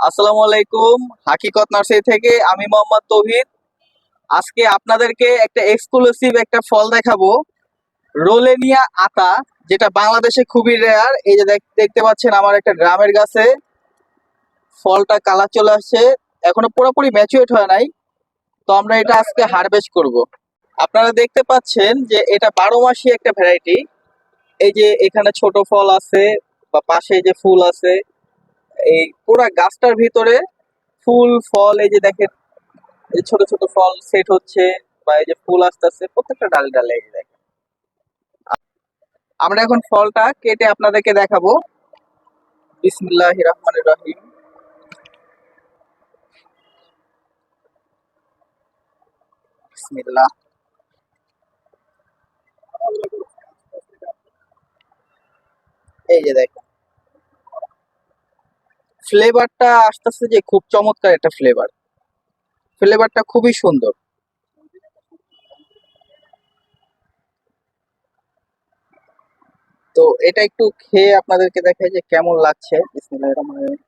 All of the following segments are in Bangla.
আসসালামু আলাইকুম। হাকিকত নার্সারি থেকে আমি মোহাম্মদ তৌহিদ। আজকে আপনাদেরকে একটা এক্সক্লুসিভ একটা ফল দেখাবো, রোলেনিয়া আতা, যেটা বাংলাদেশে খুবই রেয়ার। এই যে দেখতে পাচ্ছেন আমার একটা গ্রামের গাছে ফলটা কালার চলে আসছে, এখনো পুরোপুরি ম্যাচুরেট হয় নাই। তো আমরা এটা আজকে হারভেস্ট করব। আপনারা দেখতে পাচ্ছেন যে এটা 12 মাসি একটা ভ্যারাইটি। এই যে এখানে ছোট ফল আছে বা পাশে যে ফুল আছে, এই পুরা গাছটার ভিতরে ফুল ফল, এই যে দেখেন এই ছোট ছোট ফল সেট হচ্ছে বা এই যে ফুল আসতেছে প্রত্যেকটা ডালে ডালে, এই যে দেখেন। আমরা এখন ফলটা কেটে আপনাদেরকে দেখাবো। বিসমিল্লাহির রহমানির রহিম। বিসমিল্লাহ। এই যে দেখেন ফ্লেভারটা আসতেছে, যে খুব চমৎকার একটা ফ্লেভার। ফ্লেভারটা খুবই সুন্দর। তো এটা একটু খেয়ে আপনাদেরকে দেখাই যে কেমন লাগছে। বিসমিল্লাহির রহমানির রহিম।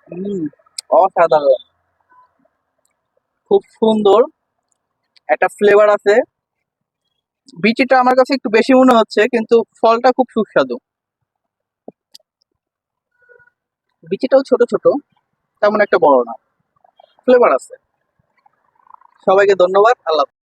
হুম, অসাধারণ, খুব সুন্দর একটা ফ্লেভার আছে। বিচিটা আমার কাছে একটু বেশি মনে হচ্ছে, কিন্তু ফলটা খুব সুস্বাদু। বিচিটাও ছোট ছোট, তেমন একটা বড় না, ফ্লেভার আছে। সবাইকে ধন্যবাদ। আল্লাহ হাফেজ।